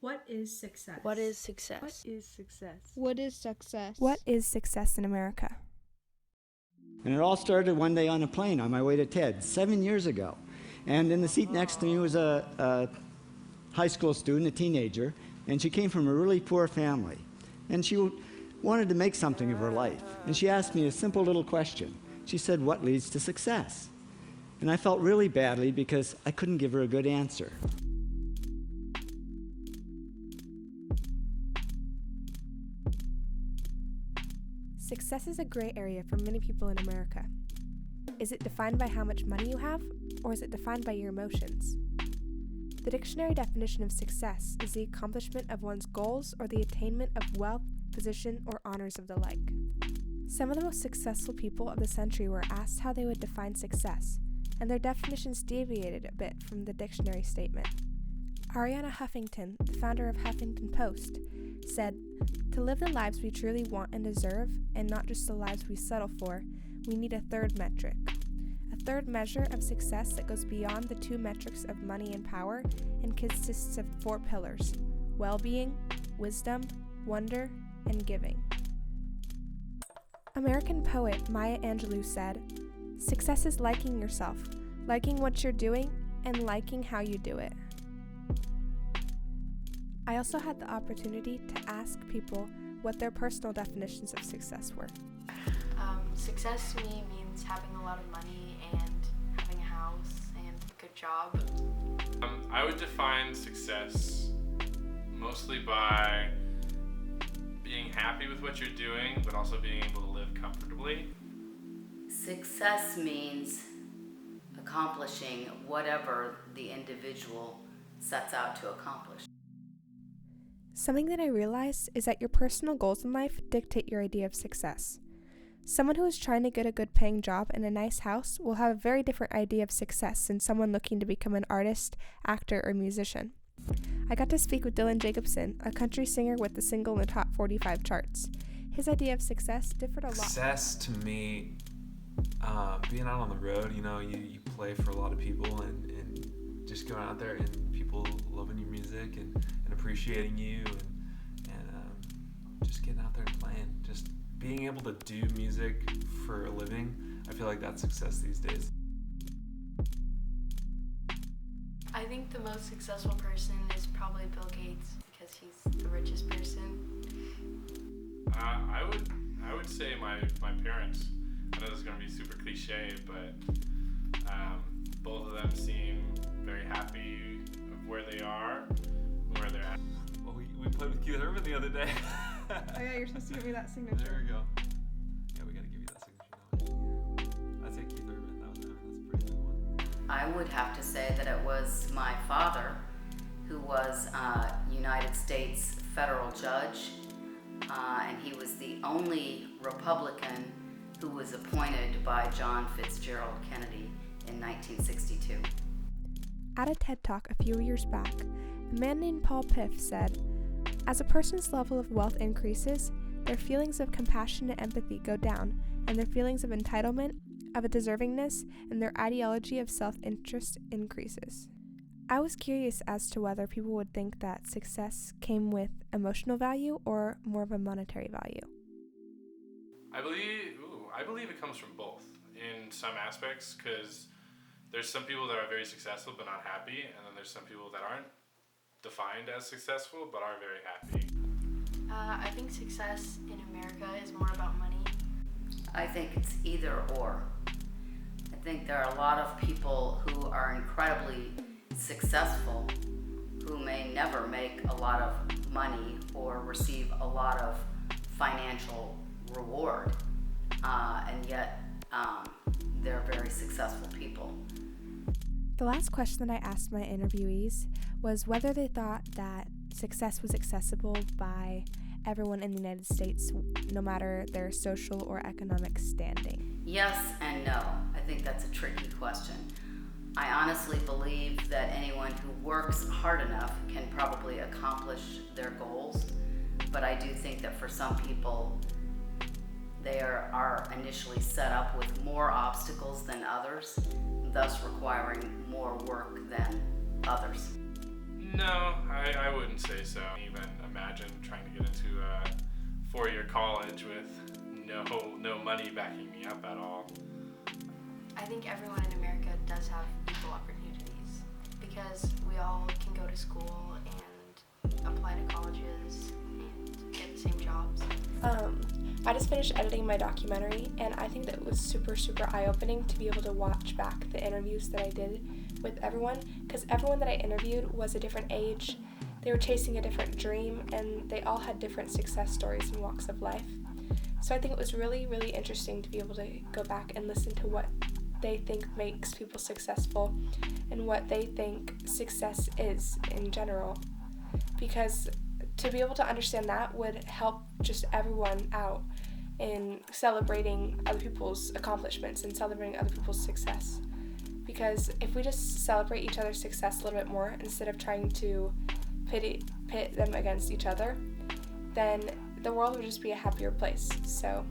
What is success? What is success? What is success? What is success? What is success in America? And it all started one day on a plane on my way to TED 7 years ago. And in the seat next to me was a high school student, a teenager, and she came from a really poor family. And she wanted to make something of her life. And she asked me a simple little question. She said, "What leads to success?" And I felt really badly because I couldn't give her a good answer. Success is a gray area for many people in America. Is it defined by how much money you have, or is it defined by your emotions? The dictionary definition of success is the accomplishment of one's goals or the attainment of wealth, position, or honors of the like. Some of the most successful people of the century were asked how they would define success, and their definitions deviated a bit from the dictionary statement. Arianna Huffington, the founder of Huffington Post, said, "To live the lives we truly want and deserve, and not just the lives we settle for, we need a third metric. A third measure of success that goes beyond the two metrics of money and power and consists of 4 pillars: well-being, wisdom, wonder, and giving." American poet Maya Angelou said, "Success is liking yourself, liking what you're doing, and liking how you do it." I also had the opportunity to ask people what their personal definitions of success were. Success to me means having a lot of money and having a house and a good job. I would define success mostly by being happy with what you're doing, but also being able to live comfortably. Success means accomplishing whatever the individual sets out to accomplish. Something that I realized is that your personal goals in life dictate your idea of success. Someone who is trying to get a good paying job and a nice house will have a very different idea of success than someone looking to become an artist, actor, or musician. I got to speak with Dylan Jacobson, a country singer with the single in the top 45 charts. His idea of success differed a lot. Success to me, being out on the road, you play for a lot of people and just going out there and people loving your music and appreciating you and just getting out there and playing. Just being able to do music for a living, I feel like that's success these days. I think the most successful person is probably Bill Gates because he's the richest person. I would say my parents. I know this is going to be super cliche, but both of them seem very happy of where they are, where they're at. Well, we played with Keith Urban the other day. Oh yeah, you're supposed to give me that signature. There we go. Yeah, we gotta give you that signature now. I'd say Keith Urban. That's a pretty good one. I would have to say that it was my father, who was a United States federal judge, and he was the only Republican who was appointed by John Fitzgerald Kennedy in 1962. At a TED Talk a few years back, a man named Paul Piff said, "As a person's level of wealth increases, their feelings of compassion and empathy go down, and their feelings of entitlement, of a deservingness, and their ideology of self-interest increases." I was curious as to whether people would think that success came with emotional value or more of a monetary value. I believe it comes from both in some aspects, because there's some people that are very successful but not happy, and then there's some people that aren't defined as successful but are very happy. I think success in America is more about money. I think it's either or. I think there are a lot of people who are incredibly successful who may never make a lot of money or receive a lot of financial reward, and yet they're very successful people. The last question that I asked my interviewees was whether they thought that success was accessible by everyone in the United States, no matter their social or economic standing. Yes and no. I think that's a tricky question. I honestly believe that anyone who works hard enough can probably accomplish their goals, but I do think that for some people, they are initially set up with more obstacles than others, thus requiring more work than others. No, I wouldn't say so. Even imagine trying to get into a 4-year college with no money backing me up at all. I think everyone in America does have equal opportunities because we all can go to school and apply to colleges and get the same jobs. I just finished editing my documentary, and I think that it was super, super eye-opening to be able to watch back the interviews that I did with everyone, because everyone that I interviewed was a different age, they were chasing a different dream, and they all had different success stories and walks of life. So I think it was really, really interesting to be able to go back and listen to what they think makes people successful and what they think success is in general, because to be able to understand that would help just everyone out in celebrating other people's accomplishments and celebrating other people's success. Because if we just celebrate each other's success a little bit more instead of trying to pit them against each other, then the world would just be a happier place. So